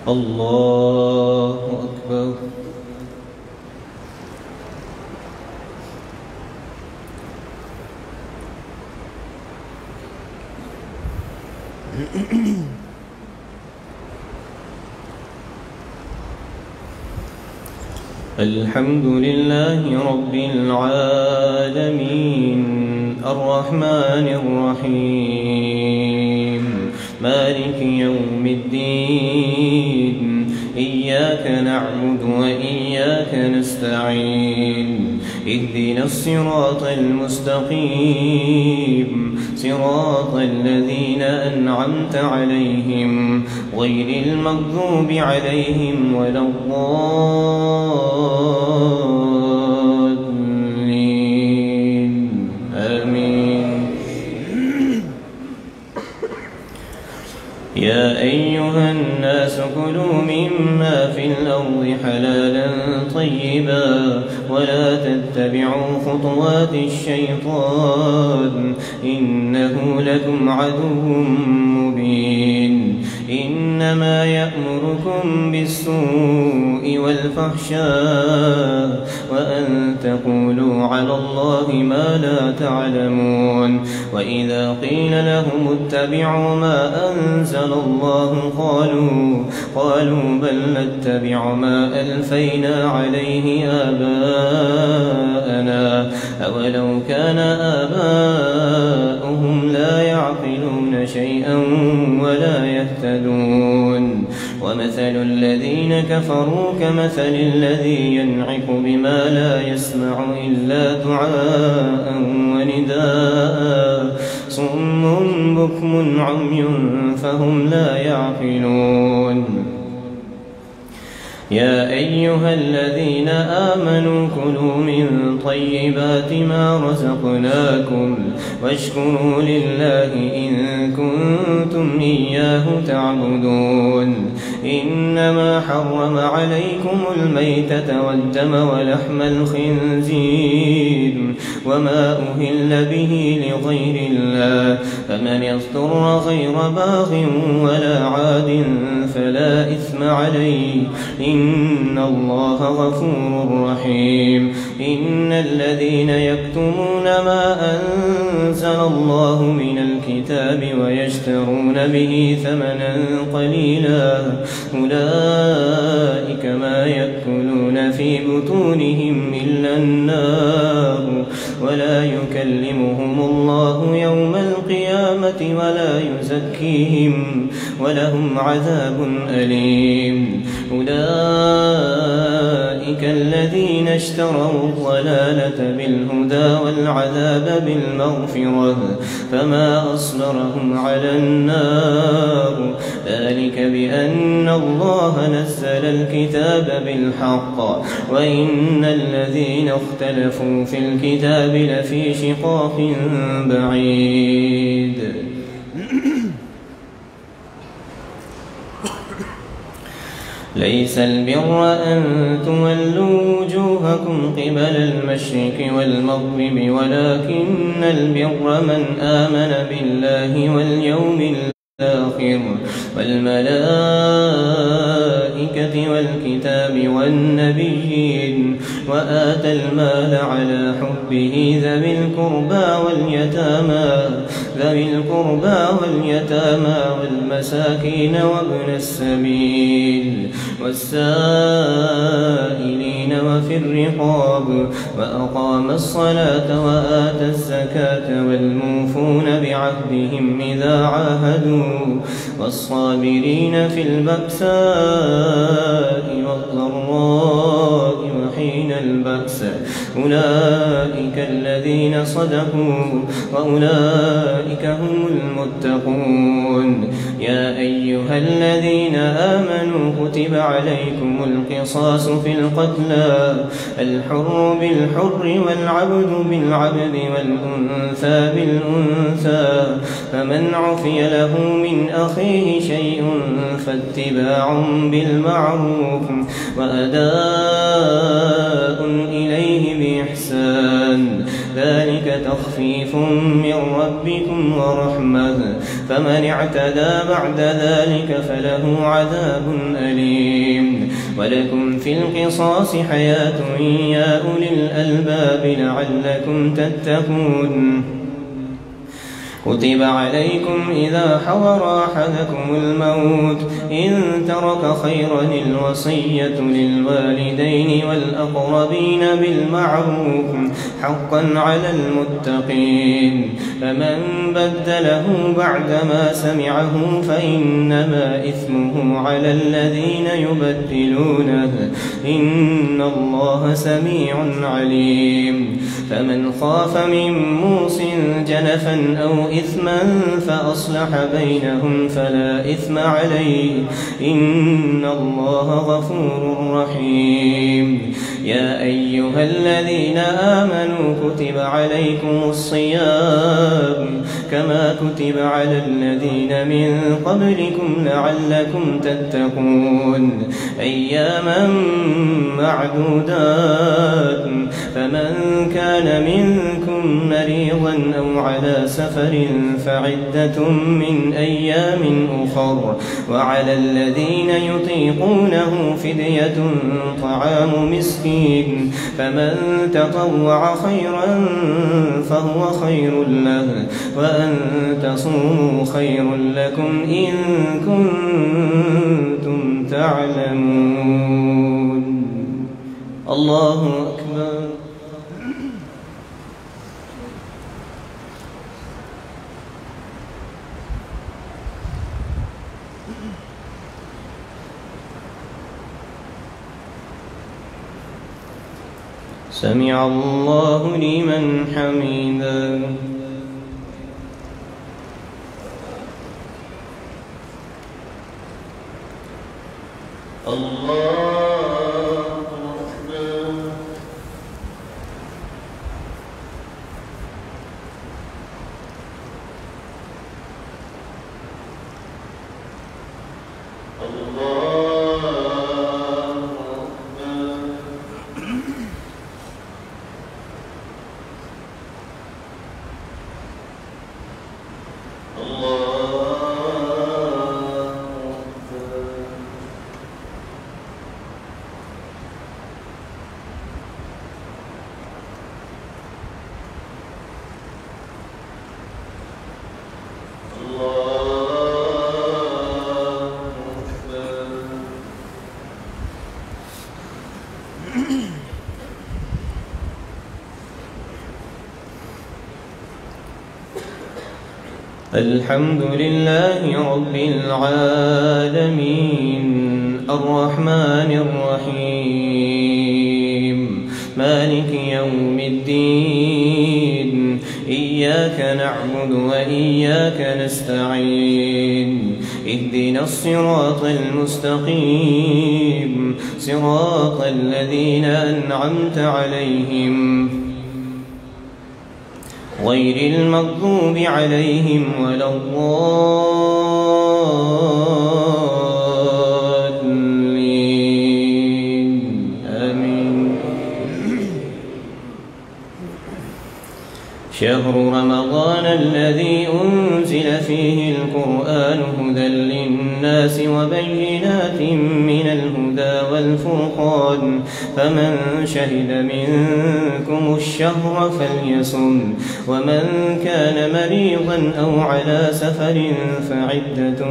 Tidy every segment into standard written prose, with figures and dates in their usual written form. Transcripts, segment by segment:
الله أكبر. الحمد لله رب العالمين الرحمن الرحيم مالك يوم الدين إياك نعبد وإياك نستعين اهدنا الصراط المستقيم صراط الذين أنعمت عليهم غير المغضوب عليهم ولا الضالين آمين. يا أيها الناس كلوا مما في الأرض حلالا طيبا ولا تتبعوا خطوات الشيطان إنه لكم عدو مبين. إنما يأمركم بالسوء والفحشاء وأن تقولوا على الله ما لا تعلمون. وإذا قيل لهم اتبعوا ما أنزل الله قالوا بل نتبع ما ألفينا عليه آباءنا أولو كان آباؤهم لا يعقلون شيئا ولا يهتدون. ومثل الذين كفروا كمثل الذي ينعق بما لا يسمع إلا دعاء ونداء صم بكم عمي فهم لا يعقلون. يا أيها الذين آمنوا كلوا من طيبات ما رزقناكم واشكروا لله إن كنتم إياه تعبدون. إنما حرم عليكم الميتة والدم ولحم الخنزير وما أهل به لغير الله فمن يضطر غير باغ ولا عاد فلا إثم عليه إن الله غفور رحيم. إن الذين يكتمون ما أنزل الله من الكتاب ويشترون به ثمنا قليلا أولئك ما يأكلون في بطونهم إلا النار ولا يكلمهم الله يوم القيامة ولا يزكيهم ولهم عذاب أليم. أولئك الذين اشتروا الضلالة بالهدى والعذاب بالمغفرة فما أصبرهم على النار ذلك بأن الله نزل الكتاب بالحق وإن الذين اختلفوا في الكتاب لفي شقاق بعيد. ليس البر أن تولوا وجوهكم قبل المشرق والمغرب ولكن البر من آمن بالله واليوم الآخر والملائكة والكتاب والنبيين وآتى المال على حبه ذوي القربى واليتامى والمساكين وابن السبيل والسائلين وفي الرقاب وأقام الصلاة وآتى الزكاة والموفون بعهدهم إذا عاهدوا والصابرين في البأساء والضراء وحين البأس أولئك الذين صدقوا وأولئك هم المتقون. تتقون. يا أيها الذين آمنوا كتب عليكم القصاص في القتلى، الحر بالحر والعبد بالعبد والأنثى بالأنثى، فمن عفي له من أخيه شيء فاتباع بالمعروف وأداء إليه بإحسان، ذلك تخفيف من ربكم ورحمة، فمن اعتدى بعد ذلك فله عذاب أليم. ولكم في القصاص حياة يا أولي الألباب لعلكم تتقون. كتب عليكم إذا حضر أحدكم الموت إن ترك خيرا الوصية للوالدين والأقربين بالمعروف حقا على المتقين، فمن بدله بعدما سمعه فإنما إثمه على الذين يبدلونه، إن الله سميع عليم. فمن خاف من موص جنفا أو إثما فأصلح بينهم فلا إثم عليه، إن الله غفور رحيم. يا أيها الذين آمنوا كتب عليكم الصيام كما كتب على الذين من قبلكم لعلكم تتقون، أياما معدودات، فمن كان منكم مريضا أو على سفر فعدة من أيام أخر، وعلى الذين يطيقونه فدية طعام مسكين، فمن تطوع خيرا فهو خير له، وأن تصوموا خير لكم إن كنتم تعلمون. الله أكبر. سمع الله لمن حمده. الله أكبر. الحمد لله رب العالمين الرحمن الرحيم مالك يوم الدين، إياك نعبد وإياك نستعين، اهدنا الصراط المستقيم صراط الذين أنعمت عليهم غير المغضوب عليهم ولا الضالين آمين. شهر رمضان الذي أنزل فيه القرآن هدى للناس وبينات من الهدى والفرقان، فمن شهد منكم الشهر فليصم، ومن كان مريضا أو على سفر فعدة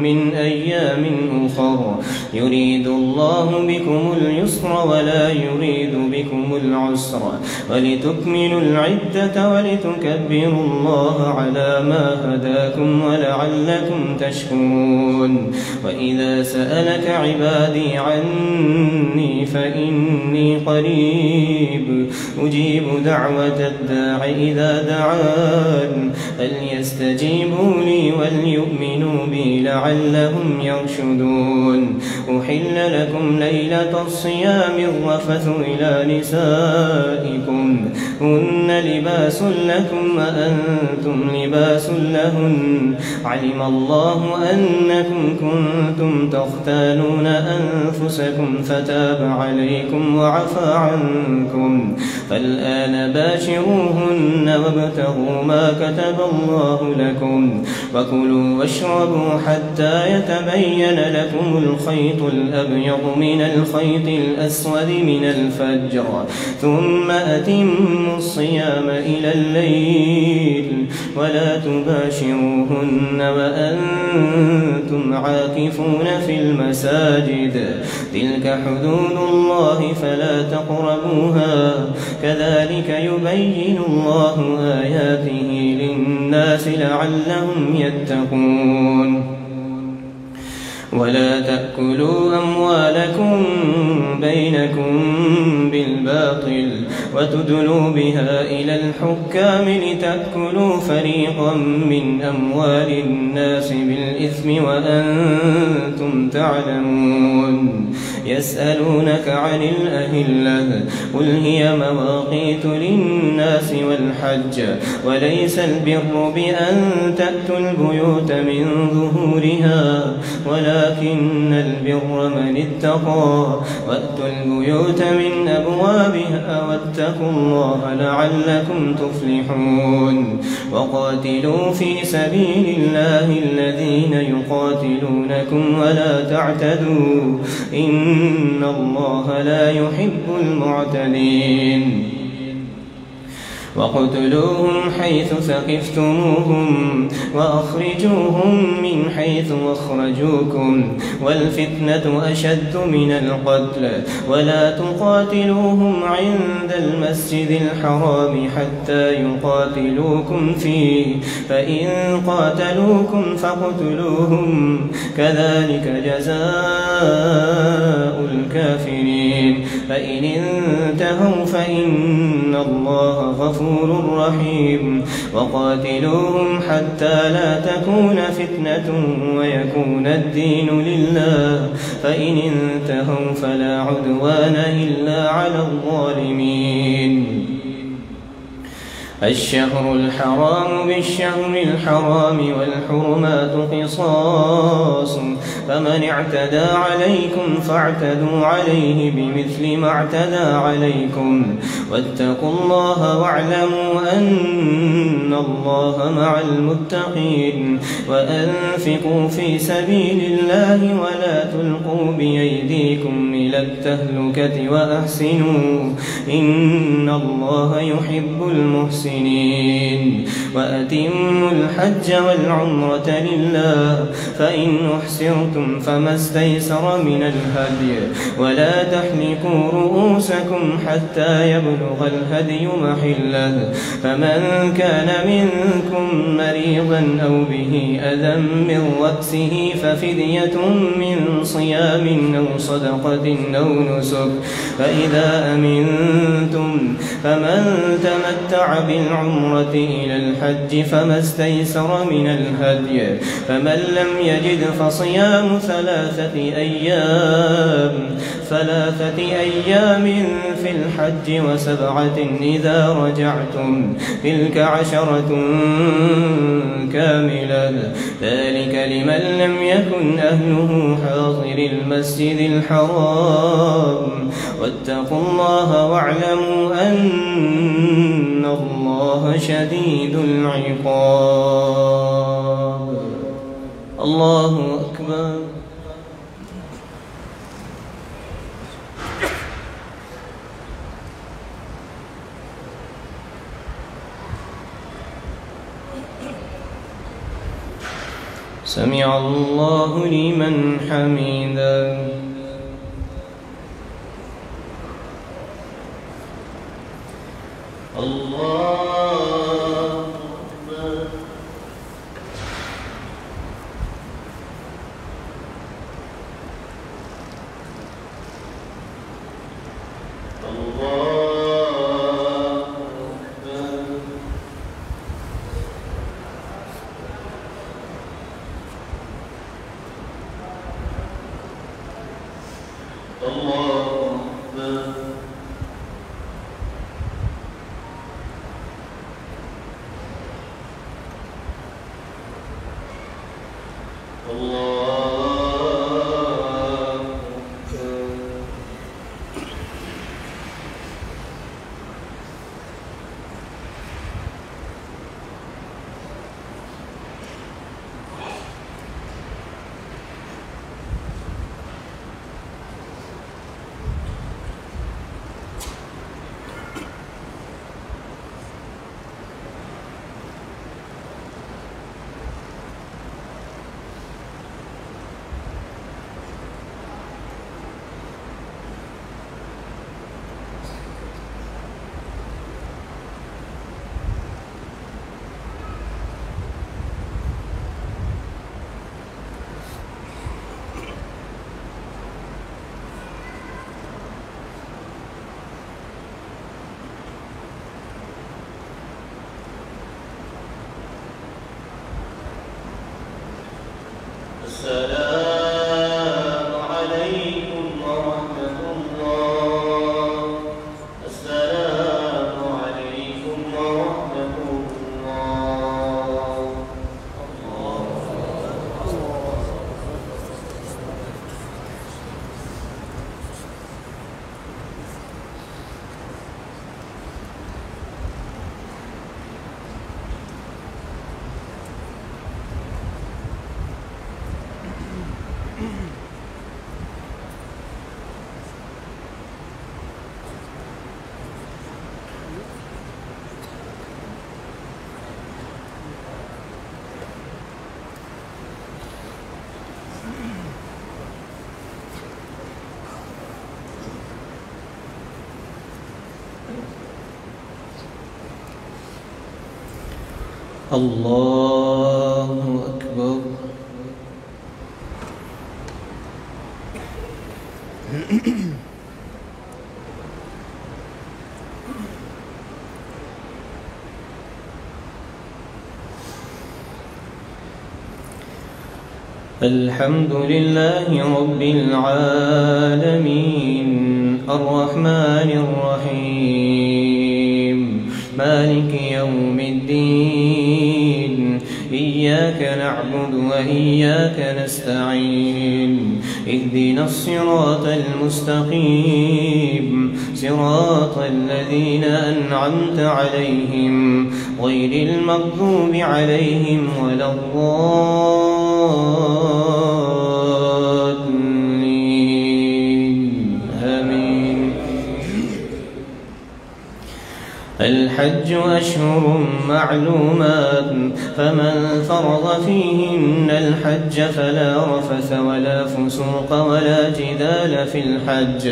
من أيام أخر، يريد الله بكم اليسر ولا يريد بكم العسر، ولتكملوا العدة ولتكبروا الله على ما هداكم ولعلكم تشكرون. وإذا سألك عبادي عني فإني قريب أجيب دعوة الداع إذا دعان فليستجيبوا لي وليؤمنوا بي لعلهم يرشدون. أحل لكم ليلة الصيام الرفث إلى نسائكم هن لباس لكم وأنتم لباس لهن علم الله أنكم كنتم تختانون أنفسكم فتاب عليكم وعفى عنكم فالآن باشروهن وابتغوا ما كتب الله لكم وكلوا واشربوا حتى يتبين لكم الخيط الأبيض من الخيط الأسود من الفجر ثم أتموا الصيام إلى الليل ولا تباشروهن وأنتم عاكفون في المساجد تلك حدود الله فلا تقربوها كذلك يبين الله آياته للناس لعلهم يتقون. ولا تأكلوا أموالكم بينكم بالباطل وتدلوا بها إلى الحكام لتأكلوا فريقا من أموال الناس بالإثم وأنتم تعلمون. يسألونك عن الأهلة قل هي مواقيت للناس والحج وليس البر بأن تأتوا البيوت من ظهورها ولكن البر من اتقى وأتوا البيوت من أبوابها واتقوا الله لعلكم تفلحون. وقاتلوا في سبيل الله الذين يقاتلونكم ولا تعتدوا إن الله لا يحب المعتدين. وقتلوهم حيث ثقفتموهم وأخرجوهم من حيث أخرجوكم والفتنة أشد من القتل ولا تقاتلوهم عند المسجد الحرام حتى يقاتلوكم فيه فإن قاتلوكم فاقتلوهم كذلك جزاء الكافرين فإن انتهوا فإن الله غفور رحيم. وقاتلوهم حتى لا تكون فتنة ويكون الدين لله فإن انتهوا فلا عدوان إلا على الظالمين. الشهر الحرام بالشهر الحرام والحرمات قصاص فمن اعتدى عليكم فاعتدوا عليه بمثل ما اعتدى عليكم واتقوا الله واعلموا أن الله مع المتقين. وأنفقوا في سبيل الله ولا تلقوا بأيديكم إلى التهلكة وأحسنوا إن الله يحب المحسنين. وأتموا الحج والعمرة لله فإن أحسرتم فما استيسر من الهدي ولا تحلقوا رؤوسكم حتى يبلغ الهدي محله فمن كان منكم مريضا أو به أذى من رأسه ففدية من صيام أو صدقة أو نسك فإذا أمنتم فمن تمتع بالعمرة إلى الحج فما استيسر من الهدي فمن لم يجد فصيام ثلاثة أيام في الحج وسبعة إذا رجعتم تلك 10 كاملة ذلك لمن لم يكن أهله حاضر المسجد الحرام واتقوا الله واعلموا أن الله شديد العقاب. الله أكبر. سمع الله لمن حمده. الله أكبر. الله أكبر. الله أكبر السلام عليكم ورحمة الله. السلام عليكم ورحمة الله. الله أكبر. الحمد لله رب العالمين الرحمن الرحيم مالك يوم الدين إياك نعبد وإياك نستعين اهدنا الصراط المستقيم صراط الذين أنعمت عليهم غير المغضوب عليهم ولا الضالين آمين. الحج أشهر معلومات فمن فرض فيهن الحج فلا رفث ولا فسوق ولا جدال في الحج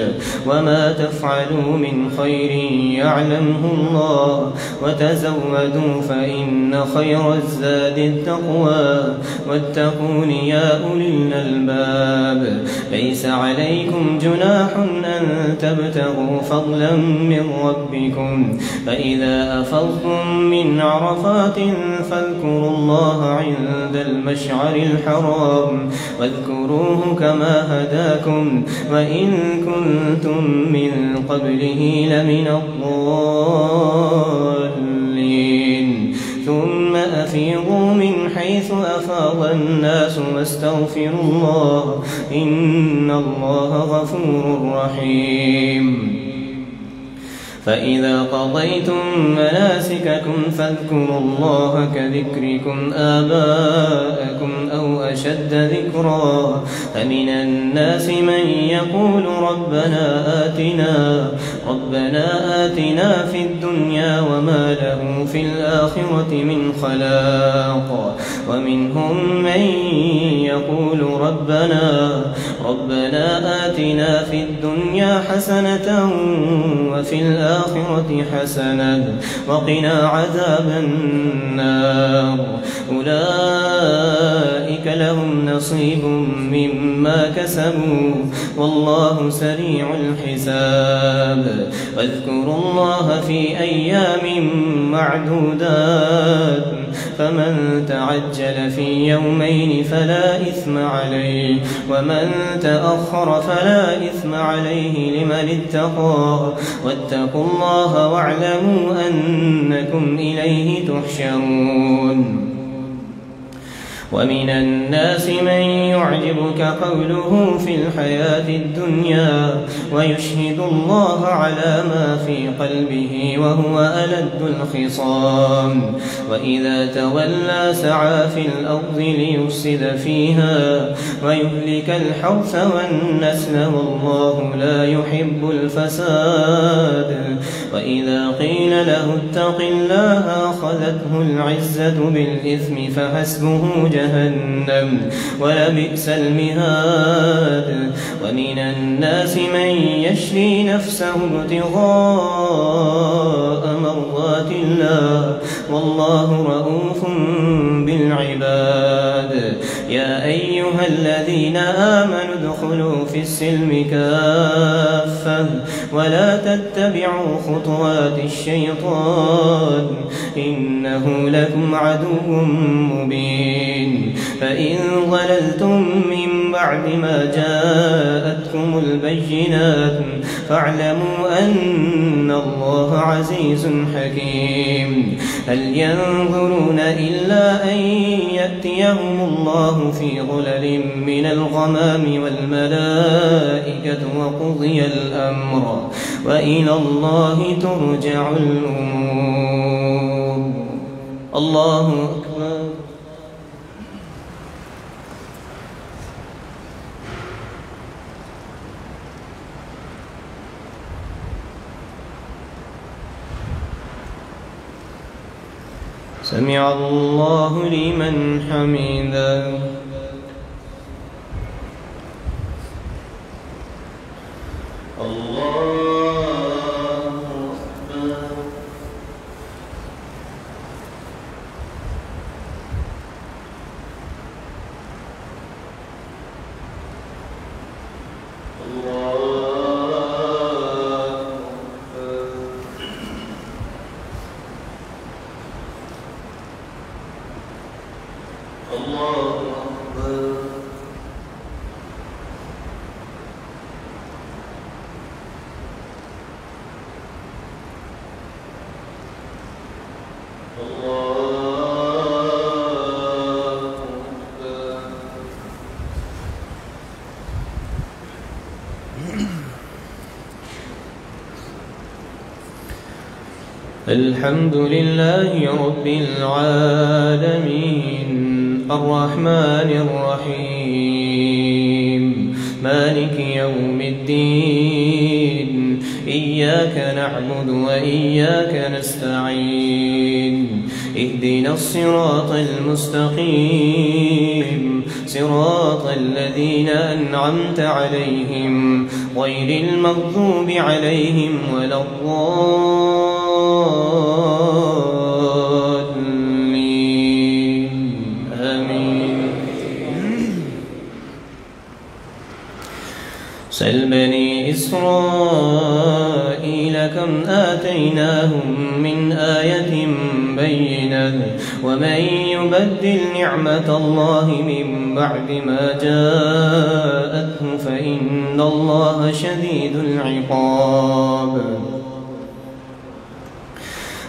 وما تفعلوا من خير يعلمه الله وتزودوا فإن خير الزاد التقوى واتقون يا أولي الألباب. ليس عليكم جناح أن تبتغوا فضلا من ربكم فإذا أفضتم من عرفات فاذكروا الله عند المشعر الحرام واذكروه كما هداكم وإن كنتم من قبله لمن الضالين. ثم أفيضوا من حيث أفاض الناس واستغفروا الله إن الله غفور رحيم. فإذا قضيتم مناسككم فاذكروا الله كذكركم آباءكم أو أشد ذكرا. فمن الناس من يقول ربنا آتنا في الدنيا وما له في الآخرة من خلاق. ومنهم من يقول ربنا آتنا في الدنيا حسنة وفي الآخرة حسنة وقنا عذاب النار. أولئك لهم نصيب مما كسبوا والله سريع الحساب. واذكروا الله في أيام معدودات فمن تعجل في يومين فلا إثم عليه، ومن تأخر فلا إثم عليه لمن اتقى. واتقوا الله واعلموا أنكم إليه تحشرون. ومن الناس من يعجبك قوله في الحياة الدنيا ويشهد الله على ما في قلبه وهو ألد الخصام، وإذا تولى سعى في الأرض ليفسد فيها ويهلك الحرث والنسل والله لا يحب الفساد. وإذا قيل له اتق الله أخذته العزة بالإثم فحسبه جهنم ولبئس المهاد. ومن الناس من يشري نفسه ابتغاء مرضات الله والله رؤوف بالعباد. يا أيها الذين آمنوا ادخلوا في السلم كافة ولا تتبعوا خطوات الشيطان إنه لكم عدو مبين. فإن ضللتم من بعد ما جاءتكم البينات فاعلموا أن الله عزيز حكيم. هل ينظرون إلا أن يأتيهم الله في ظلل من الغمام والملائكة وقضي الأمر وإلى الله ترجع الأمور. الله أكبر. سمع الله لمن حمده. الحمد لله رب العالمين الرحمن الرحيم مالك يوم الدين إياك نعبد وإياك نستعين اهدنا الصراط المستقيم صراط الذين أنعمت عليهم غير المغضوب عليهم ولا الضالين آمين. سل بني إسرائيل كم آتيناهم من آية بينة ومن يبدل نعمة الله من بعد ما جاءته فإن الله شديد العقاب.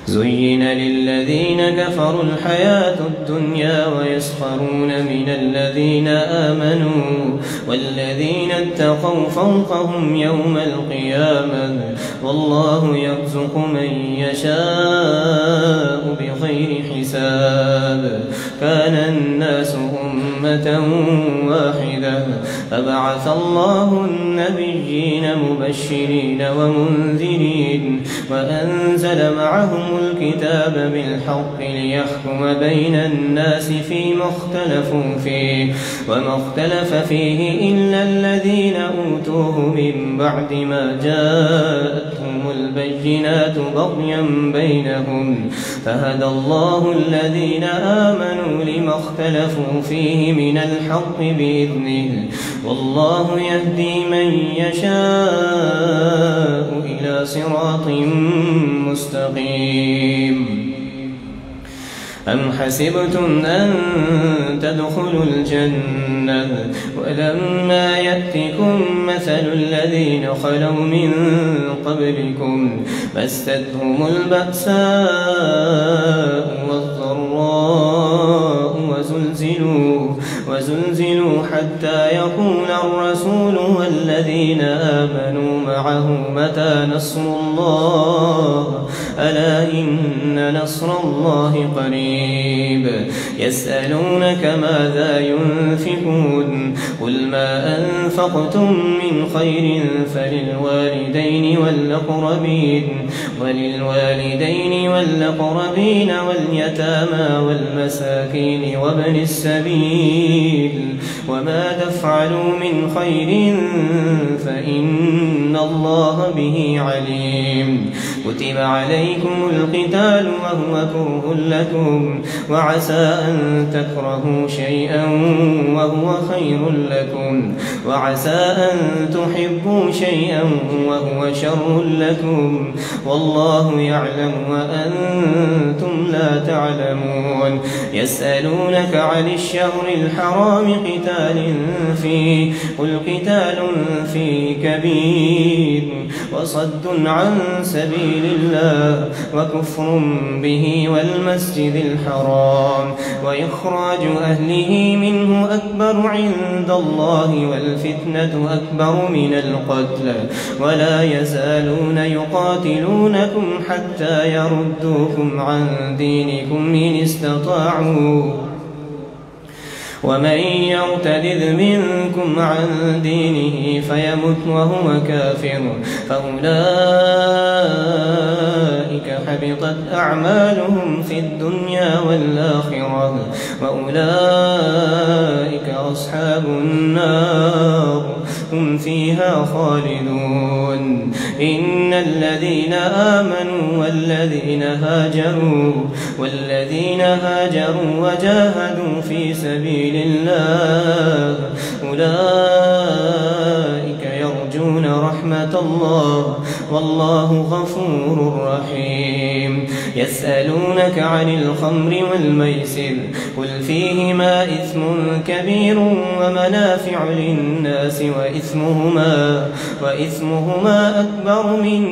زين للذين كفروا الحياة الدنيا ويسخرون من الذين آمنوا والذين اتقوا فوقهم يوم القيامة والله يرزق من يشاء بغير حساب. كان الناس أمة واحدة فبعث الله النبيين مبشرين ومنذرين وأنزل معهم الكتاب بالحق ليحكم بين الناس فيما اختلفوا فيه وما اختلف فيه إلا الذين أوتوه من بعد ما جاءتهم البينات بغيا بينهم فهدى الله الذين آمنوا لما اختلفوا فيه من الحق بإذنه والله يهدي من يشاء إلى صراط مستقيم. أم حسبتم أن تدخلوا الجنة ولما يأتكم مثل الذين خلوا من قبلكم مستهم البأساء والضراء وزلزلوا حتى يقول الرسول والذين آمنوا معه متى نصر الله ألا إن نصر الله قريب يسألونك ماذا ينفقون قل ما أنفقتم من خير فللوالدين والأقربين واليتامى والمساكين وابن السبيل وما تفعلوا من خير فإن الله به عليم كتب عليكم القتال وهو كره لكم وعسى أن تكرهوا شيئا وهو خير لكم وعسى أن تحبوا شيئا وهو شر لكم والله يعلم وأنتم لا تعلمون يسألونك عن الشهر الحرام قتال فيه قل قتال فيه كبير وصد عن سبيل الله وكفر به والمسجد الحرام وإخراج أهله منه أكبر عند الله والفتنة أكبر من القتل ولا يزالون يقاتلونكم حتى يردوكم عن دينكم إن استطاعوا ومن يرتد منكم عن دينه فيمت وهو كافر فأولئك حبطت أعمالهم في الدنيا والآخرة وأولئك أصحاب النار هم فيها خالدون إن الذين آمنوا والذين هاجروا وجاهدوا في سبيل الله أولئك يرجون رحمة الله والله غفور رحيم يسألونك عن الخمر والميسر قل فيهما إثم كبير ومنافع للناس وإثمهما أكبر من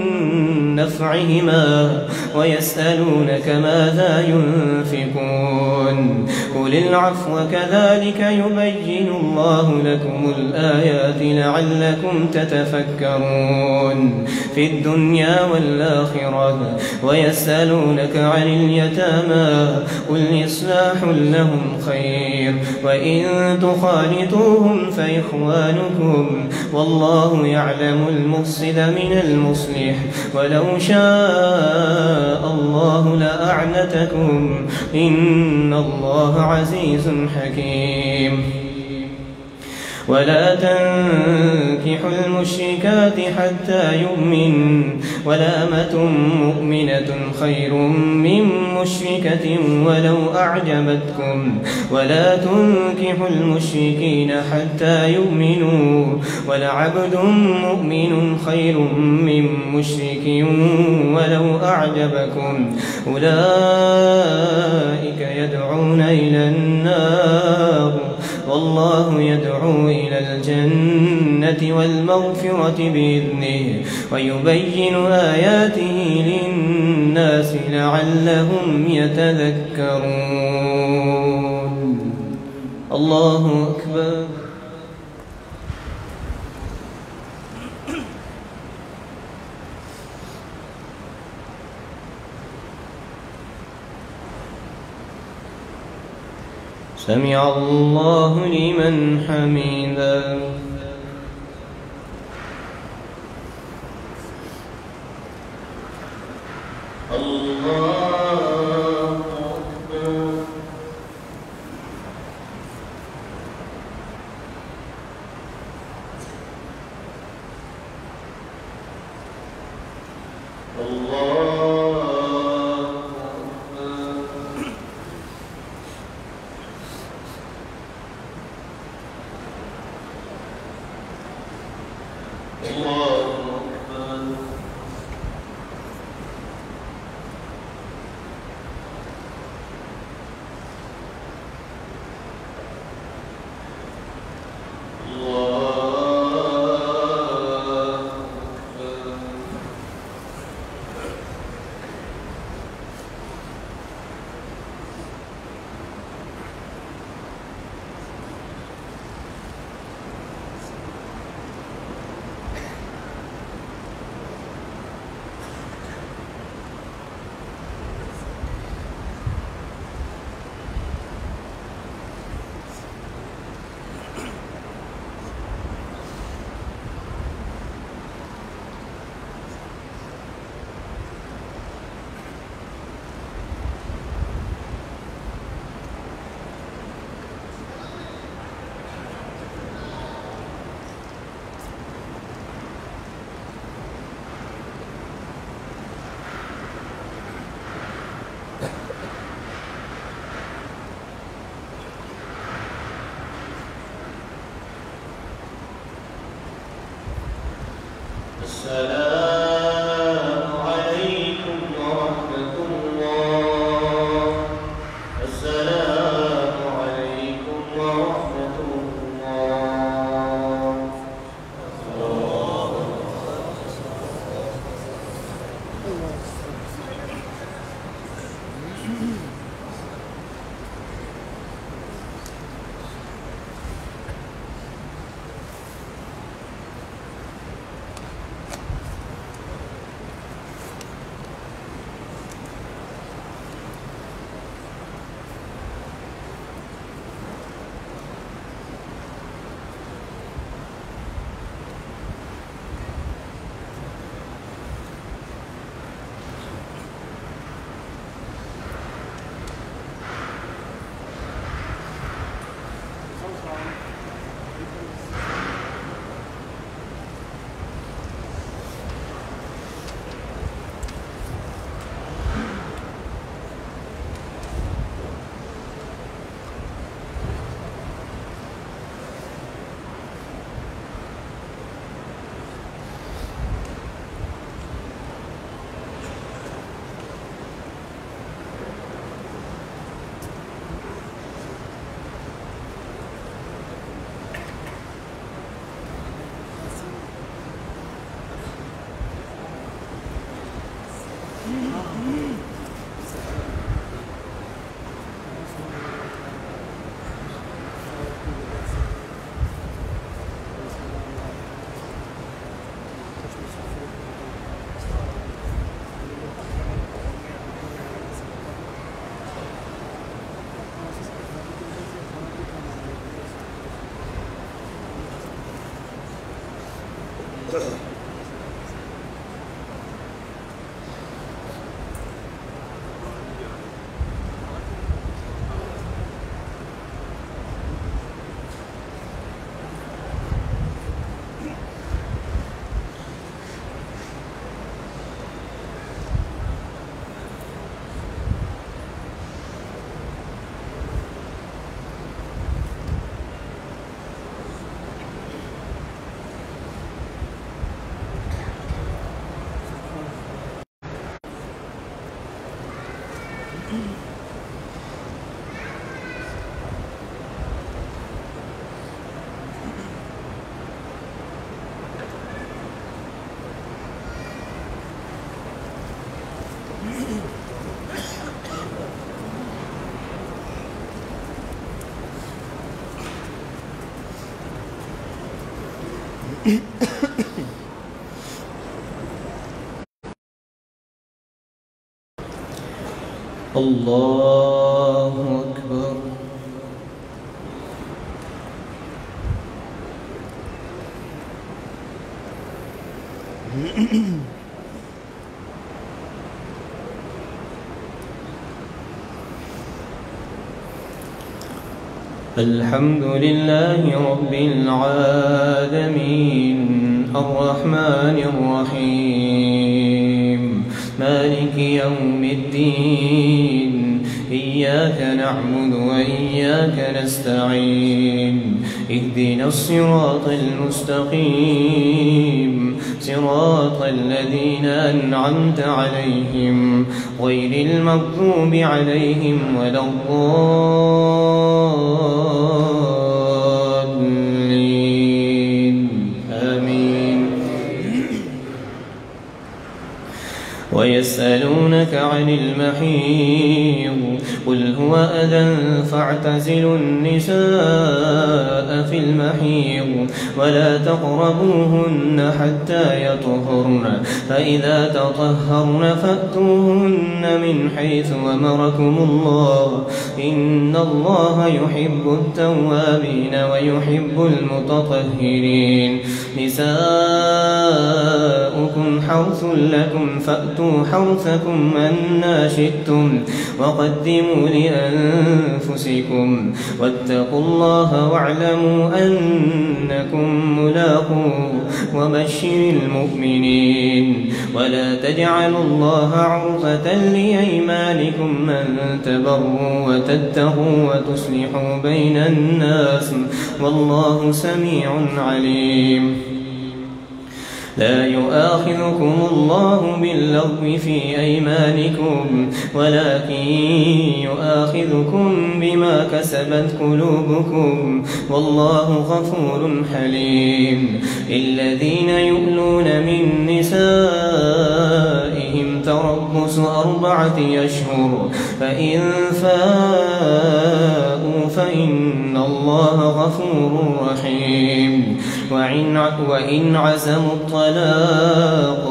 نفعهما ويسألونك ماذا ينفقون قل العفو كذلك يبين الله لكم الآيات لعلكم تتفكرون في الدنيا والآخرة ويسألونك عن اليتامى قل إصلاح لهم خير وإن تخالطوهم فإخوانكم والله يعلم المفسد من المصلح ولو شاء الله لأعنتكم إن الله عزيز حكيم ولا تنكحوا المشركات حتى يؤمن ولأمة مؤمنة خير من مشركة ولو أعجبتكم ولا تنكحوا المشركين حتى يؤمنوا ولعبد مؤمن خير من مشرك ولو أعجبكم أولئك يدعون إلى النار والله يدعو إلى الجنة والمغفرة بإذنه ويبين آياته للناس لعلهم يتذكرون الله أكبر سمع الله لمن حمده الله أكبر الله أكبر. الحمد لله رب العالمين الرحمن الرحيم مالك يوم الدين إياك نعبد وإياك نستعين اهدنا الصراط المستقيم صراط الذين أنعمت عليهم غير المغضوب عليهم ولا الضالين آمين. ويسألونك عن المحيض قل هو أذى فاعتزلوا النساء في المحيض ولا تقربوهن حتى يطهرن فإذا تطهرن فأتوهن من حيث أمركم الله إن الله يحب التوابين ويحب المتطهرين. نساؤكم حرث لكم فأتوا حرثكم أنى شئتم وقدموا لأنفسكم واتقوا الله واعلموا أنكم ملاقوه وبشر المؤمنين. ولا تجعلوا الله عرضة لأيمانكم أن تبروا وتتقوا وتصلحوا بين الناس والله سميع عليم. لا يؤاخذكم الله باللغو في أيمانكم ولكن يؤاخذكم بما كسبت قلوبكم والله غفور حليم. الذين يؤلون من نسائهم تربص 4 أشهر فإن فاءوا فإن الله غفور رحيم. وإن عزموا الطلاق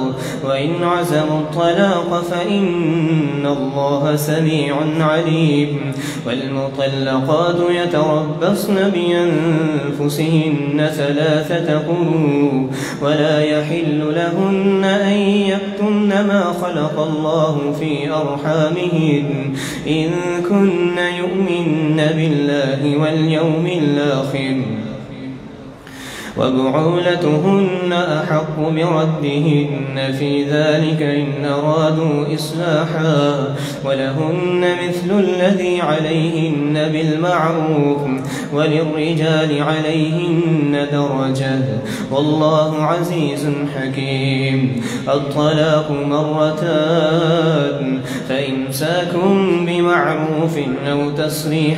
فإن الله سميع عليم. والمطلقات يتربصن بأنفسهن 3 قروء ولا يحل لهن أن يكتمن ما خلق الله في أرحامهن إن كن يؤمن بالله واليوم الآخر وبعولتهن أحق بردهن في ذلك إن أرادوا إصلاحا ولهن مثل الذي عليهن بالمعروف وللرجال عليهن درجة والله عزيز حكيم. الطلاق 2 فإمساك بمعروف أو تسريح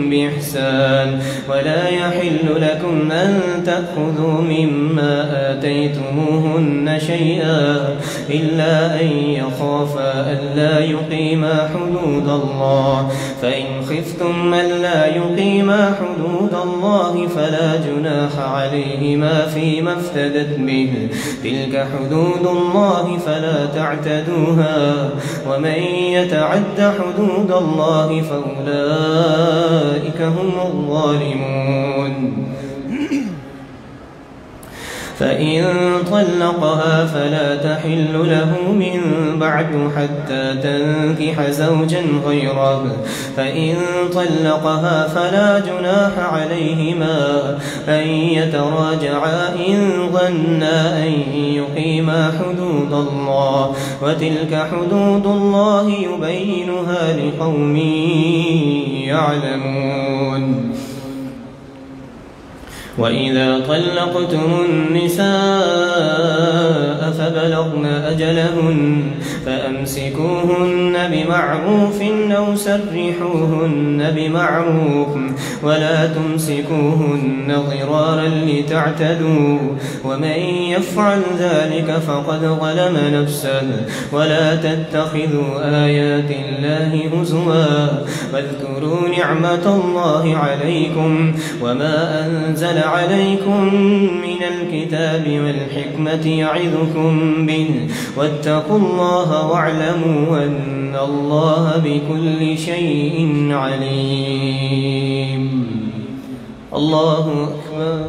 بإحسان ولا يحل لكم أن تأخذوا مما آتيتموهن شيئا إلا أن يخافا ألا يقيما حدود الله فإن خفتم ألا يقيما حدود الله فلا جناح عليهما فيما افتدت به تلك حدود الله فلا تعتدوها ومن يتعد حدود الله فأولئك هم الظالمون. فإن طلقها فلا تحل له من بعد حتى تنكح زوجا غيره فإن طلقها فلا جناح عليهما أن يتراجعا إن ظنا أن يقيما حدود الله وتلك حدود الله يبينها لقوم يعلمون. وإذا طلقتم النساء فبلغن أجلهن فأمسكوهن بمعروف أو سرحوهن بمعروف ولا تمسكوهن ضرارا لتعتدوا ومن يفعل ذلك فقد ظلم نفسه ولا تتخذوا آيات الله هزوا واذكروا نعمة الله عليكم وما أنزل عليكم من الكتاب والحكمة يعظكم به واتقوا الله واعلموا أن الله بكل شيء عليم. الله أكبر.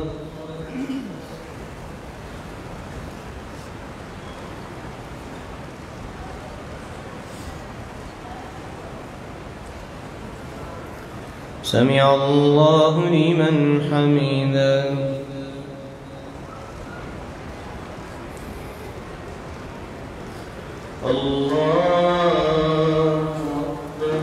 سمع الله لمن حمده. الله أكبر.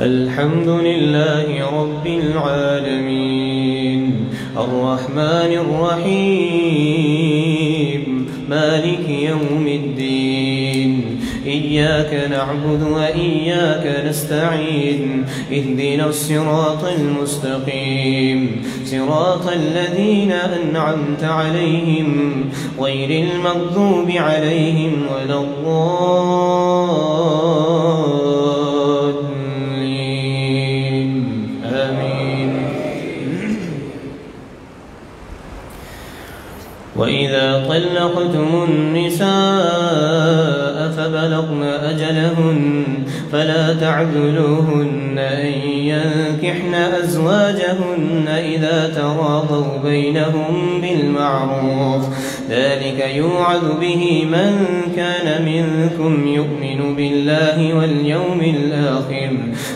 الحمد لله رب العالمين الرحمن الرحيم مالك يوم الدين إياك نعبد وإياك نستعين اهدنا الصراط المستقيم صراط الذين أنعمت عليهم غير المغضوب عليهم ولا الضالين آمين. طلقتم النساء فبلغن أجلهن فلا تعذلوهن أن ينكحن أزواجهن إذا تراضوا بينهم بالمعروف، ذلك يوعظ به من كان منكم يؤمن بالله واليوم الآخر،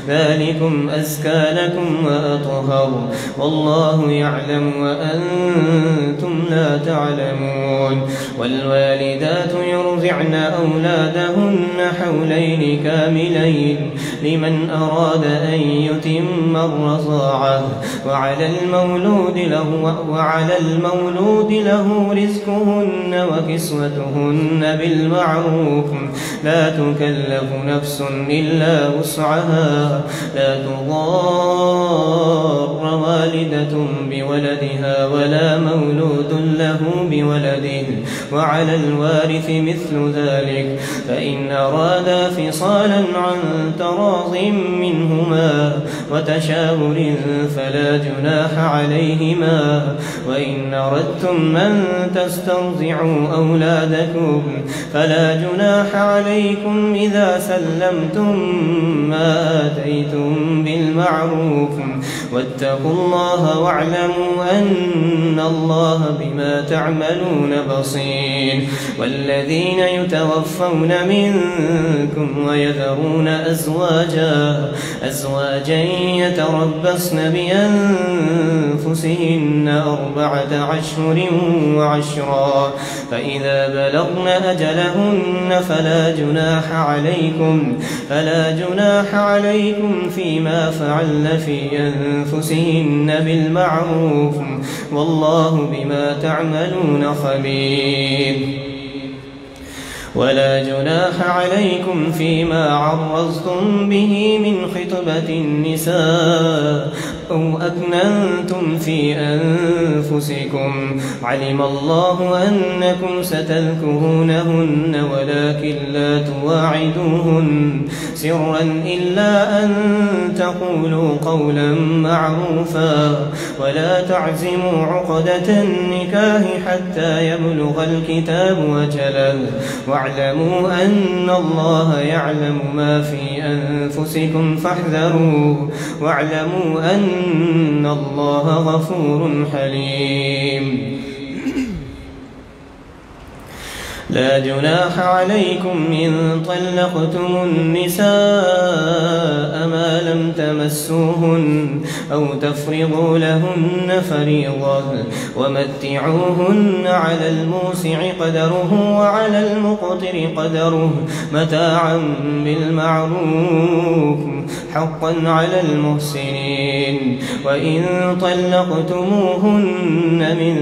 ذلكم أزكى لكم وأطهر، والله يعلم وأنتم لا تعلمون. والوالدات يرضعن أولادهن حولين كاملين لمن أراد أن يتم الرضاعة، وعلى المولود له رزقهن وكسوتهن بالمعروف، لا تكلف نفس إلا وسعها، لا تضار والدة بولدها ولا مولود له بولده، وعلى الوارث مثل ذلك، فإن أرادا فصالا عن تراض منهما وتشاور فلا جناح عليهما، وإن أردتم أن تسترضعوا أولادكم فلا جناح عليكم إذا سلمتم ما آتيتم بالمعروف، واتقوا الله واعلموا أن الله بما تعملون بصير. والذين يتوفون منكم ويذرون أزواجا يتربصن بأنفسهن 4 أشهر وعشرا، فإذا بلغن أجلهن فلا جناح عليكم فيما فعلن في أنفسهن بالمعروف، والله بما تعملون خبير. ولا جناح عليكم فيما عرضتم به من خطبة النساء أو أكننتم في أنفسكم، علم الله أنكم ستذكرونهن ولكن لا تواعدوهن سرا إلا أن تقولوا قولا معروفا، ولا تعزموا عقدة النكاح حتى يبلغ الكتاب أجله، واعلموا أن الله يعلم ما في أنفسكم فاحذروه، واعلموا أن الله غفور حليم. لا جناح عليكم إن طلقتم النساء ما لم تمسوهن أو تفرضوا لهن فريضة، ومتعوهن على الموسع قدره وعلى المقتر قدره متاعا بالمعروف حقا على المحسنين. وإن طلقتموهن من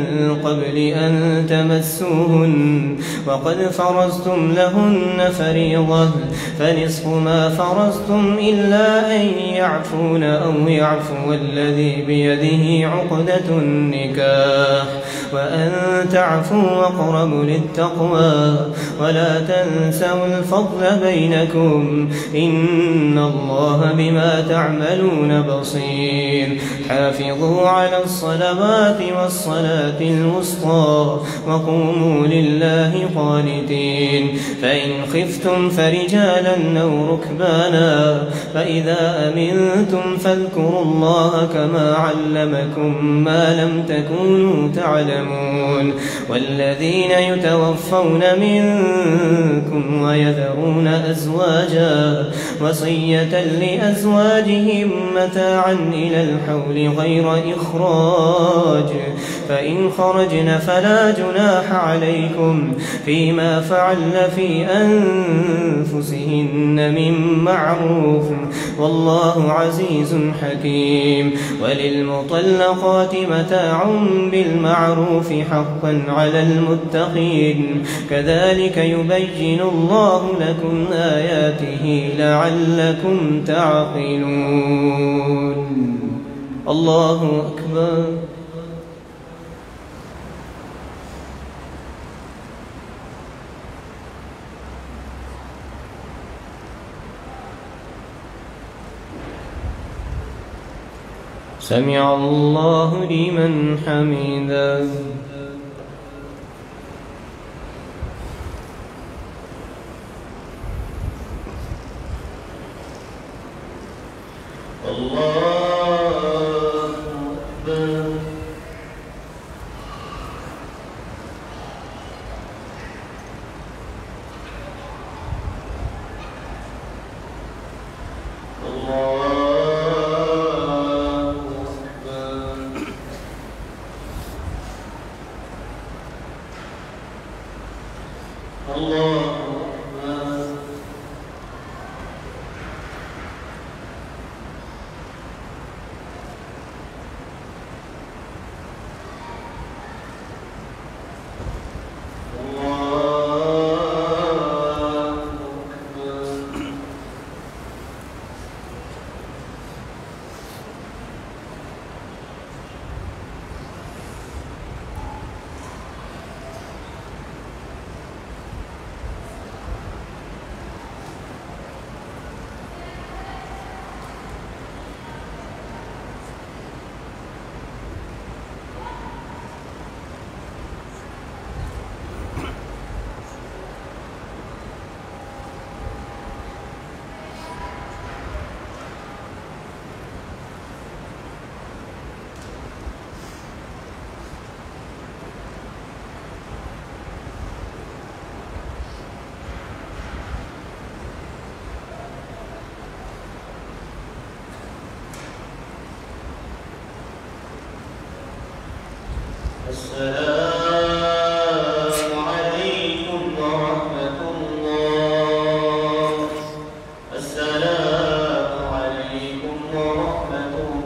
قبل أن تمسوهن وقد فرضتم لهن فريضة فنصف ما فرضتم إلا أن يعفون أو يعفو الذي بيده عقدة النكاح، وأن تعفوا أقرب للتقوى، ولا تنسوا الفضل بينكم إن الله بما تعملون بصير. حافظوا على الصلوات والصلاة الوسطى وقوموا لله قانتين. فإن خفتم فرجالا أو ركبانا فإذا أمنتم فاذكروا الله كما علمكم ما لم تكونوا تعلمون. والذين يتوفون منكم ويذرون أزواجا وصية لأزواجهم متاعا إلى الحول غير إخراج، فإن خرجن فلا جناح عليكم فيما فعلن في أنفسهن من معروف، والله عزيز حكيم. وللمطلقات متاع بالمعروف حقا على المتقين، كذلك يبين الله لكم آياته لعلكم تعقلون. الله أكبر. سمع الله لمن حمده. السلام عليكم ورحمة الله. السلام عليكم ورحمة الله.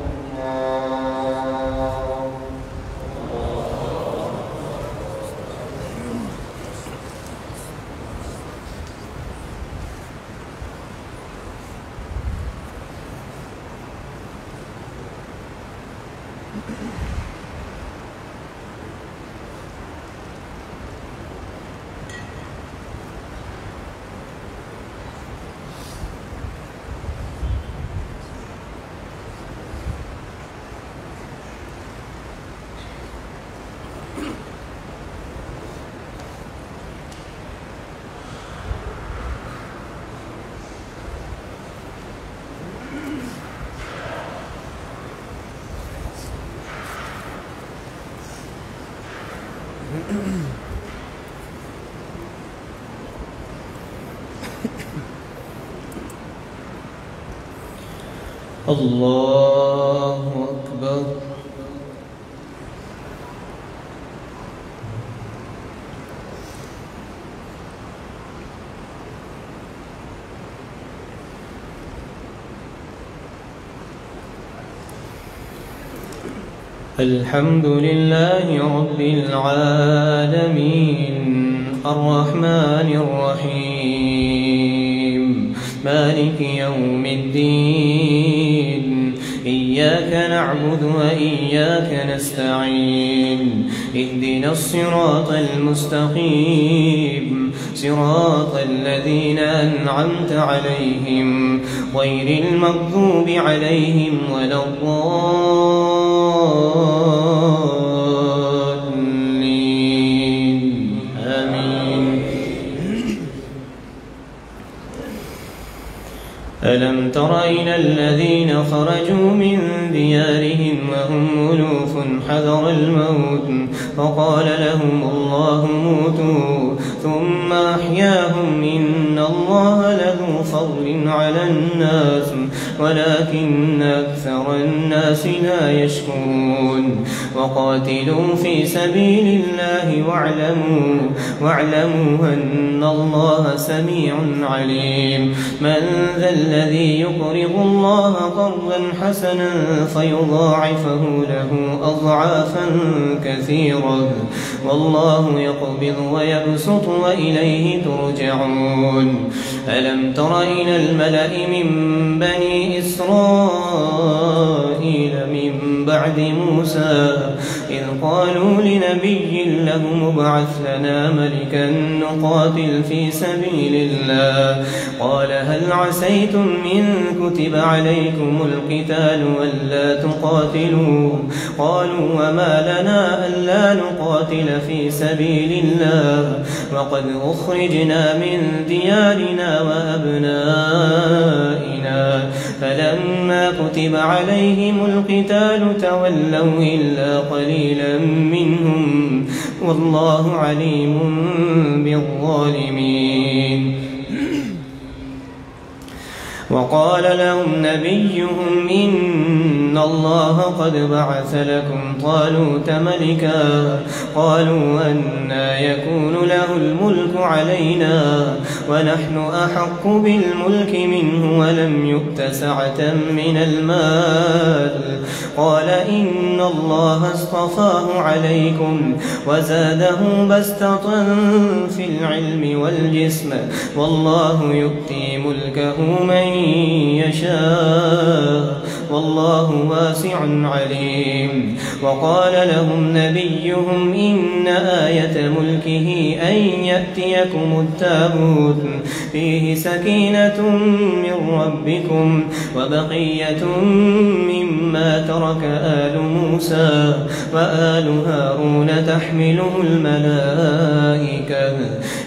الله أكبر. الحمد لله رب العالمين الرحمن الرحيم مالك يوم الدين إياك نعبد وإياك نستعين اهدنا الصراط المستقيم صراط الذين أنعمت عليهم غير المغضوب عليهم ولا الضالين آمين. ألم تر إلى الذين خرجوا من ديارهم وهم ألوف حذر الموت فقال لهم الله موتوا ثم أحياهم إن الله له فضل على الناس ولكن أكثر الناس لا يشكرون. وقاتلوا في سبيل الله واعلموا أن الله سميع عليم. من ذا الذي يقرض الله قرضا حسنا فيضاعفه له أضعافا كثيرة والله يقبض ويبسط وإليه ترجعون. ألم تر إلى الملأ من بني إسرائيل من بعد موسى إذ قالوا لنبي له ابعث لنا ملكا نقاتل في سبيل الله قال هل عسيتم إن كتب عليكم القتال ألا تقاتلوا قالوا وما لنا ألا نقاتل في سبيل الله وقد أخرجنا من ديارنا وأبنائنا فلما كتب كتب عليهم القتال تولوا إلا قليلا منهم والله عليم بالظالمين. وقال لهم نبيهم إن الله قد بعث لكم طالوت ملكا قالوا أنى يكون له الملك علينا ونحن أحق بالملك منه ولم يؤت سعة من المال قال إن الله اصطفاه عليكم وزاده بسطة في العلم والجسم والله يؤتي ملكه من يشاء والله واسع عليم. وقال لهم نبيهم إن آية ملكه أن يأتيكم التابوت فيه سكينة من ربكم وبقية مما ترك آل موسى وآل هارون تحمله الملائكة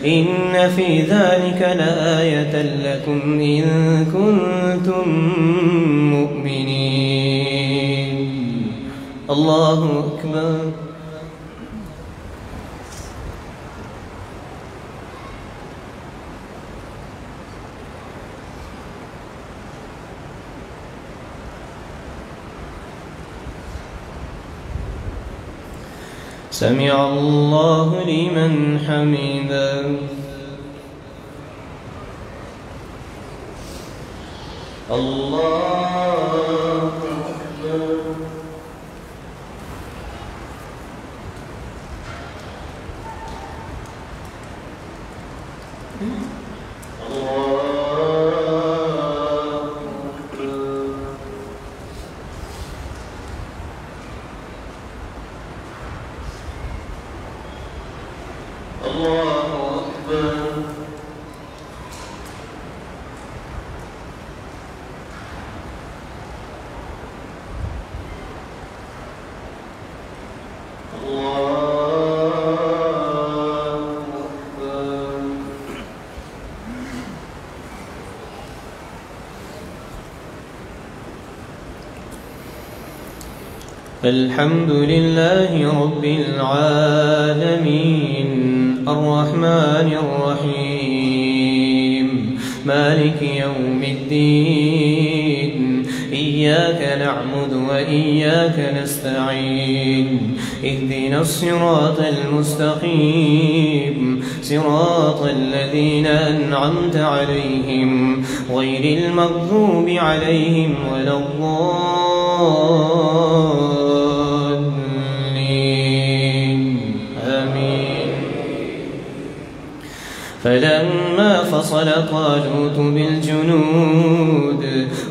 إن في ذلك لآية لكم إن كنتم مؤمنين. الله أكبر. سمع الله لمن حمده. الله أكبر. الحمد لله رب العالمين الرحمن الرحيم مالك يوم الدين إياك نعبد وإياك نستعين اهدنا الصراط المستقيم صراط الذين أنعمت عليهم غير المغضوب عليهم ولا الضالين آمين. فلما فصل طالوت بالجنود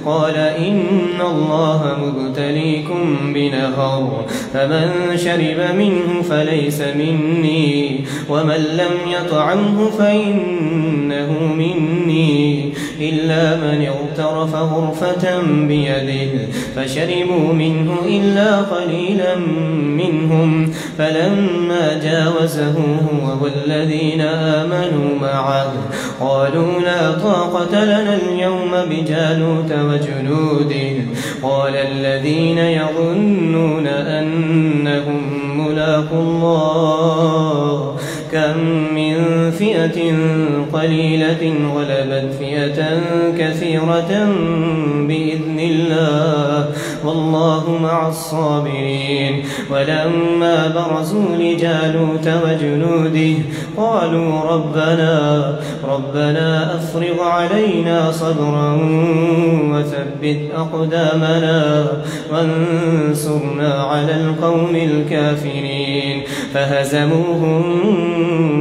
قال إن الله مبتليكم بنهر فمن شرب منه فليس مني ومن لم يطعمه فإنه مني إلا من اغترف غرفة بيده فشربوا منه إلا قليلا منهم فلما جاوزه هو والذين آمنوا معه قالوا لا طاقة لنا اليوم بجالوت وجنوده قال الذين يظنون أنهم ملاقو الله كم من فئة قليلة غلبت فئة كثيرة بإذن الله والله مع الصابرين. ولما برزوا لجالوت وجنوده قالوا ربنا أفرغ علينا صبرا وثبت أقدامنا وانصرنا على القوم الكافرين فهزموهم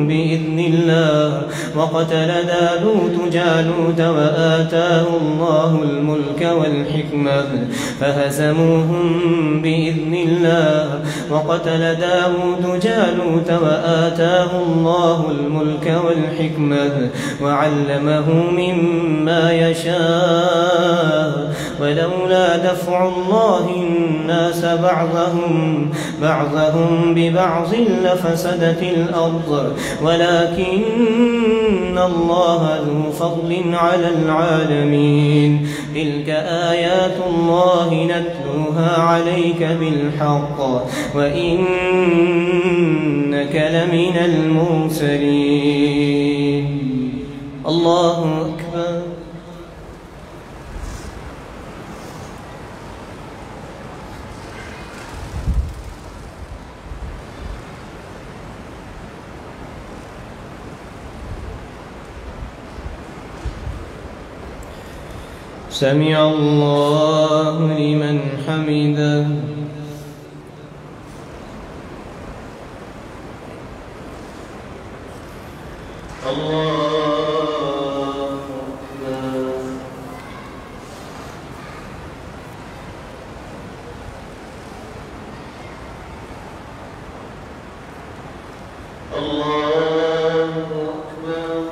بإذن الله وقتل داود جالوت وآتاه الله الملك والحكمة فهزموهم بإذن الله وقتل داود جالوت وآتاه الله الملك والحكمة وعلمه مما يشاء ولولا دفع الله الناس بعضهم ببعض لفسدت الأرض ولكن الله ذو فضل على العالمين. تلك آيات الله نتلوها عليك بالحق وإنك لمن المرسلين. الله أكبر. سمع الله لمن حمده. الله أكبر. الله أكبر.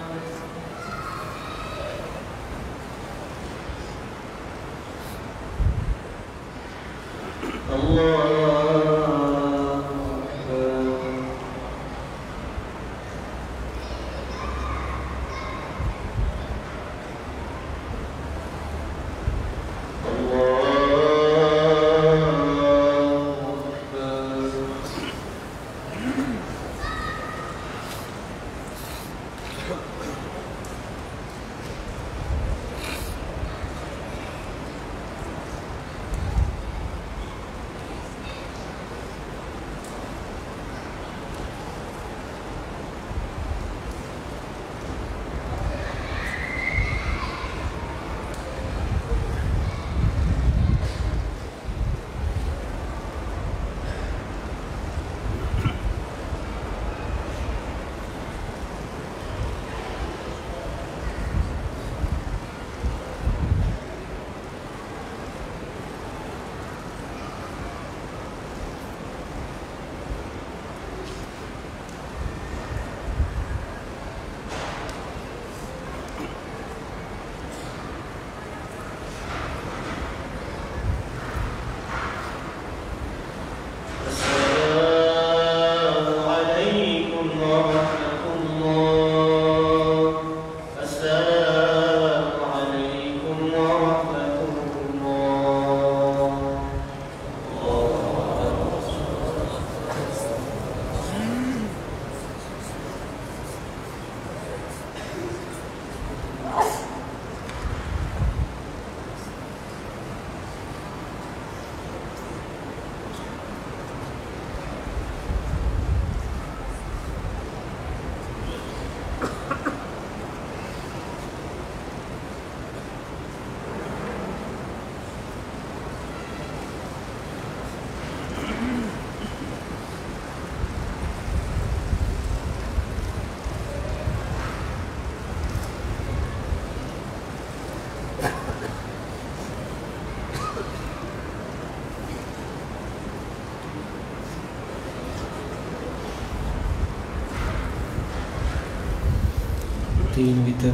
Kita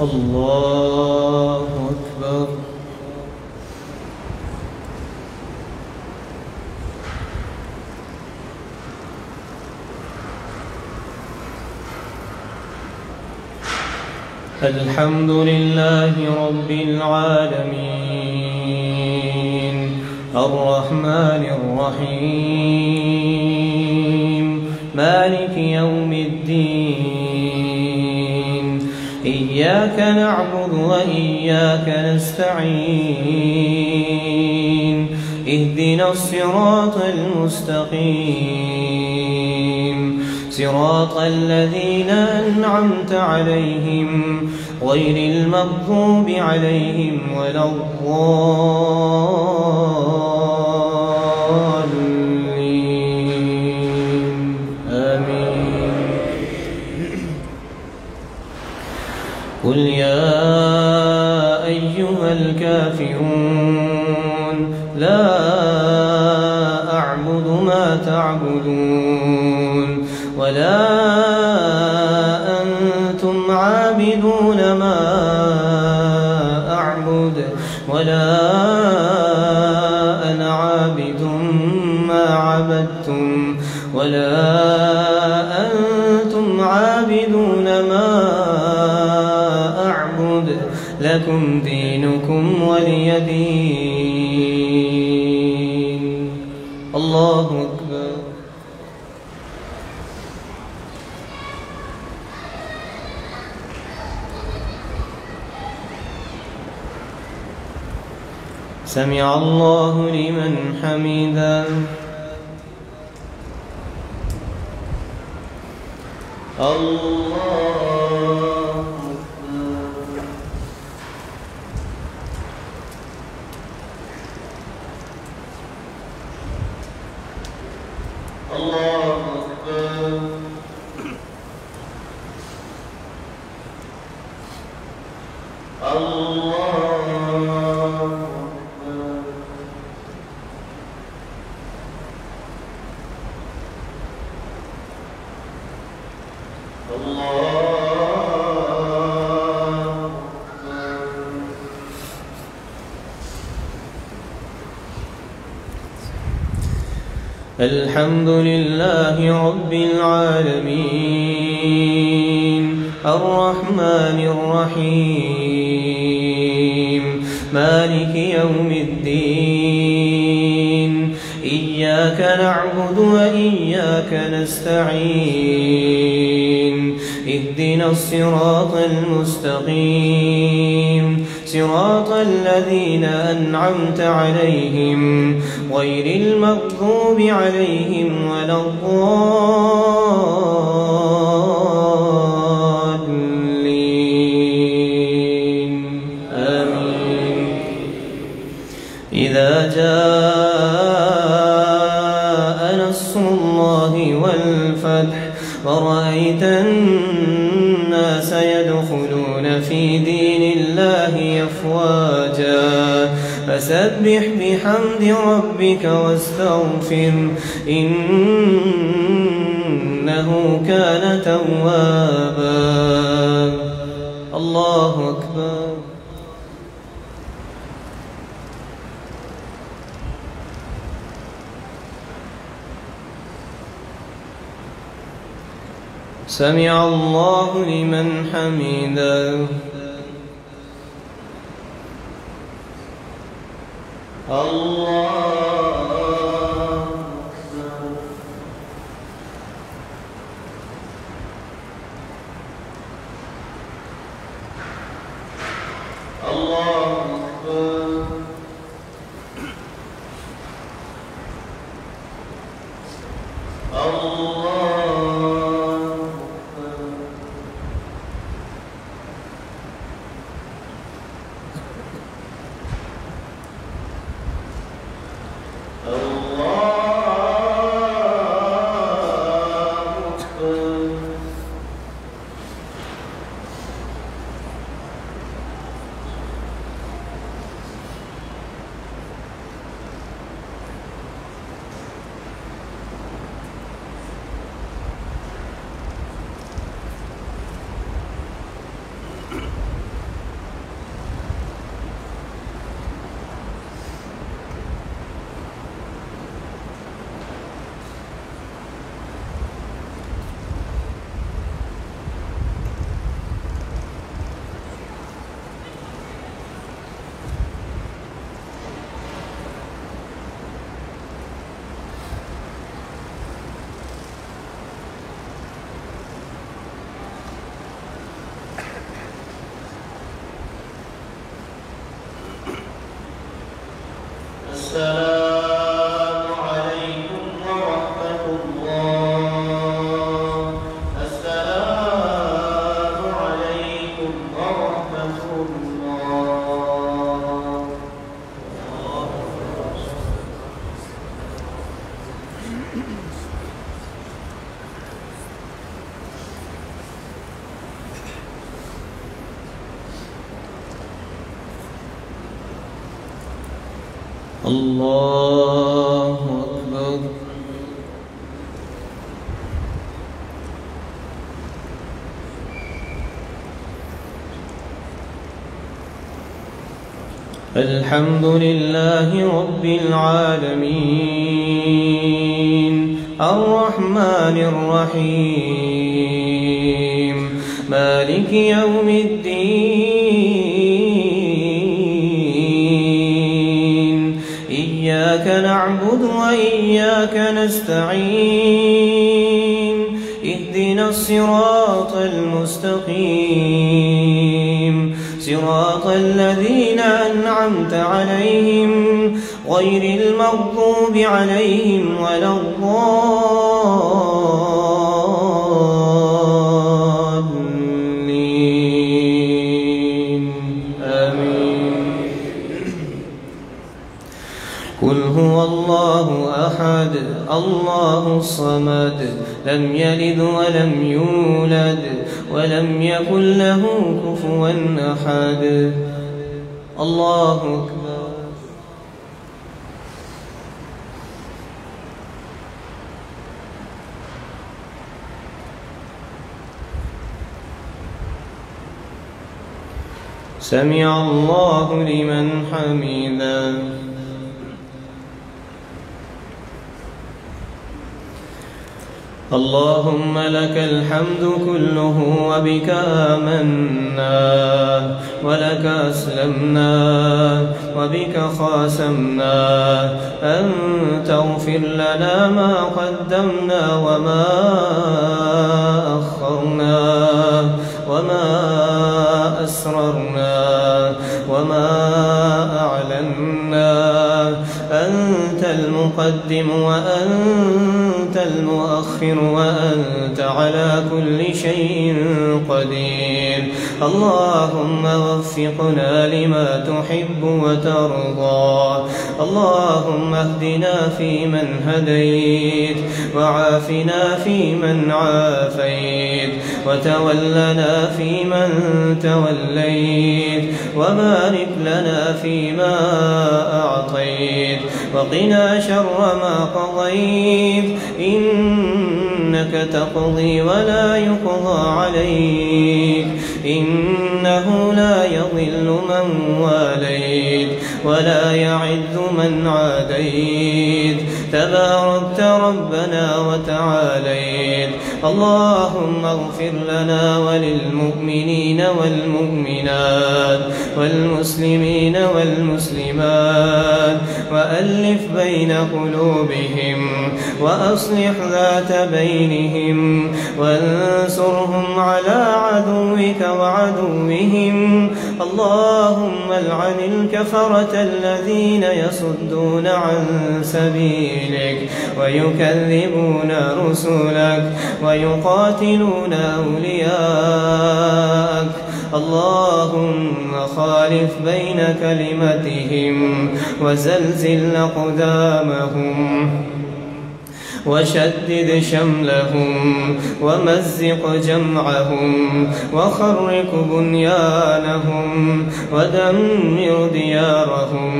Allahu Akbar. Alhamdulillahi Rabbil Alamin Ar-Rahmanir Rahim Maliki Yawmiddin Iyyaka na'budu wa iyyaka nasta'in Ihdinas siratal mustaqim صراط الذين أنعمت عليهم غير المغضوب عليهم ولا الضالين آمين. قل يا أيها الكافرون لا أعبد ما تعبدون ولا أنتم عابدون ما أعبد ولا أنا عابد ما عبدتم ولا أنتم عابدون ما أعبد لكم دينكم ولي دين. الله أكبر. سمع الله لمن حمده. الله الحمد لله رب العالمين الرحمن الرحيم مالك يوم الدين إياك نعبد وإياك نستعين اهدنا الصراط المستقيم صراط الذين أنعمت عليهم غير المغضوب عليهم ولا الضالين آمين. إذا جاء نصر الله والفتح ورأيت الناس يدخلون في دين الله أفواجا فسبح بحمد ربك واستغفر إنه كان توابا. الله أكبر. سمع الله لمن حمده. الله السلام عليكم ورحمة الله. السلام عليكم ورحمة الله. الله أكبر. الحمد لله رب العالمين الرحمن الرحيم مالك يوم الدين إياك نعبد وإياك نستعين اهدنا الصراط المستقيم صراط الذين أنعمت عليهم غير المغضوب عليهم ولا الضالين آمين. قل هو الله أحد الله الصمد لم يلد ولم يولد ولم يكن له كفوا أحد. الله أكبر. سمع الله لمن حمده. اللهم لك الحمد كله وبك آمنا ولك أسلمنا وبك خاصمنا أن تغفر لنا ما قدمنا وما أخرنا وما أسررنا وما أعلنا أنت المقدم وأنت المؤخر وأنت على كل شيء قدير. اللهم وفقنا لما تحب وترضى. اللهم اهدنا فيمن هديت وعافنا فيمن عافيت وتولنا فيمن توليت وبارك لنا فيما أعطيت وقنا شر ما قضيت إنك تقضي ولا يقضى عليك إنه لا يضل من واليت ولا يعز من عاديت تباركت ربنا وتعاليت. اللهم اغفر لنا وللمؤمنين والمؤمنات والمسلمين والمسلمات وألف بين قلوبهم وأصلح ذات بينهم وانصرهم على عدوك وعدوهم. اللهم العن الكفرة الذين يصدون عن سبيلك ويكذبون رسلك ويقاتلون أولياءك. اللهم خالف بين كلمتهم وزلزل أقدامهم وشدد شملهم ومزق جمعهم وخرق بنيانهم ودمر ديارهم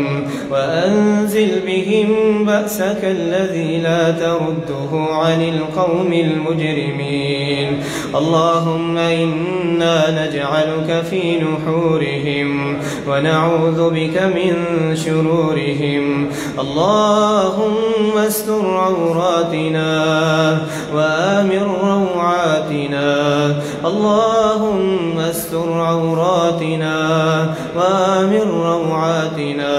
وأنزل بهم بأسك الذي لا ترده عن القوم المجرمين. اللهم إنا نجعلك في نحورهم ونعوذ بك من شرورهم. اللهم استر عوراتنا وآمن روعاتنا. اللهم استر عوراتنا وآمن روعاتنا.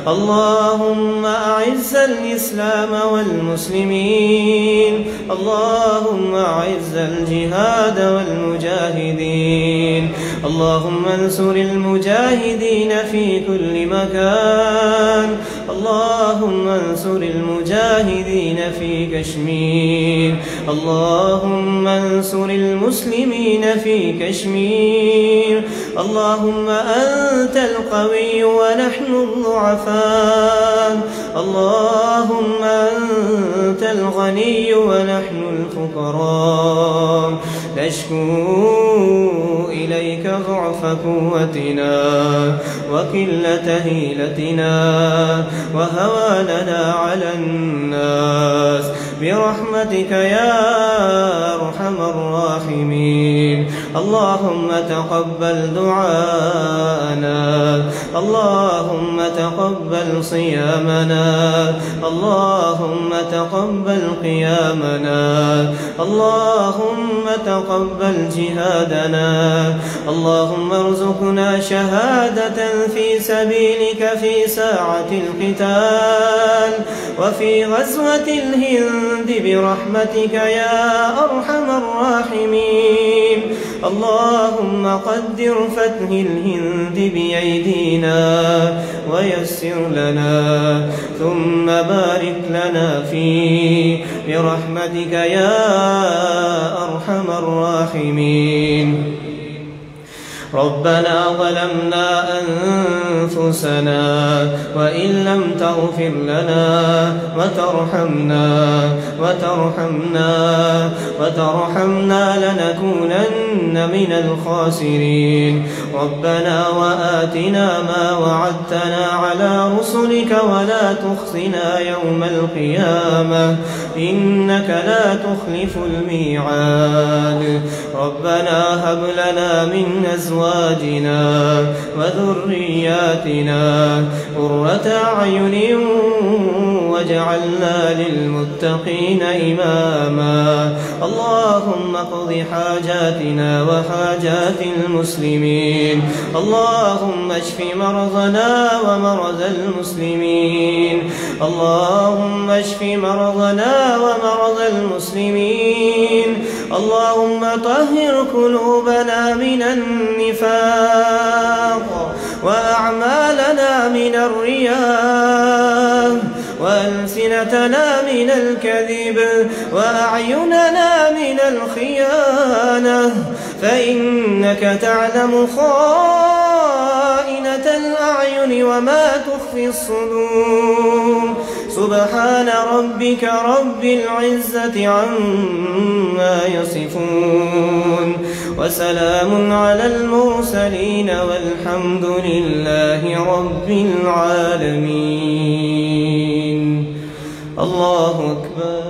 اللهم أعز الإسلام والمسلمين. اللهم أعز الجهاد والمجاهدين. اللهم انصر المجاهدين في كل مكان. اللهم انصر المجاهدين في كشمير. اللهم انصر المسلمين في كشمير. اللهم أنت القوي ونحن الضعفاء. اللهم أنت الغني ونحن الفقراء. نشكو إليك ضعف قوتنا وقلة هيلتنا وهواننا على الناس برحمتك يا أرحم الراحمين. اللهم تقبل دعاءنا، اللهم تقبل صيامنا، اللهم تقبل قيامنا، اللهم تقبل جهادنا، اللهم ارزقنا شهادة في سبيلك في ساعة القتال وفي غزوة الهند برحمتك يا أرحم الراحمين. اللهم قدر فتح الهند بأيدينا ويسر لنا، ظلم بارك لنا فيه برحمتك يا أرحم الراحمين. ربنا ظلمنا أنفسنا وإن لم تغفر لنا وترحمنا لنكونن من الخاسرين. ربنا وآتنا ما وعدتنا على رسلك ولا تخزنا يوم القيامة إنك لا تخلف الميعاد. ربنا هب لنا من أزواجنا وذرياتنا قرة أعين واجعلنا للمتقين إماما. اللهم اقض حاجاتنا وحاجات المسلمين، اللهم اشف مرضنا ومرضى المسلمين، اللهم اشف مرضنا ومرضى المسلمين. اللهم طهر قلوبنا من النفاق وأعمالنا من الرياء وألسنتنا من الكذب وأعيننا من الخيانة، فإنك تعلم خائنة الأعين وما تخفي الصدور. سبحان ربك رب العزة عما يصفون وسلام على المرسلين والحمد لله رب العالمين. الله أكبر.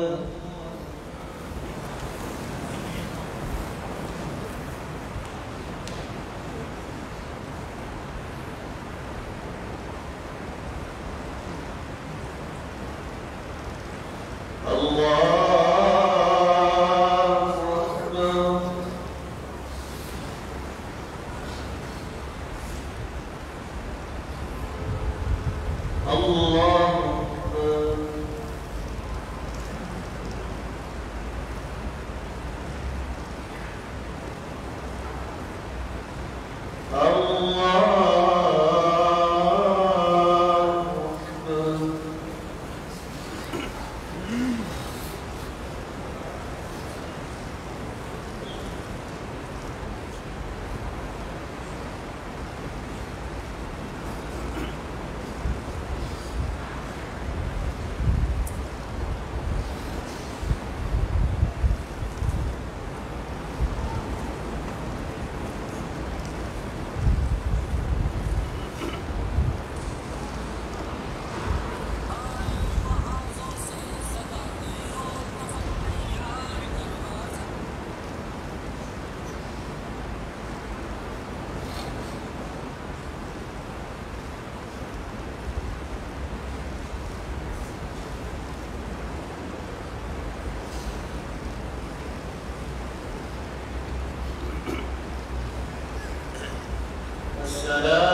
السلام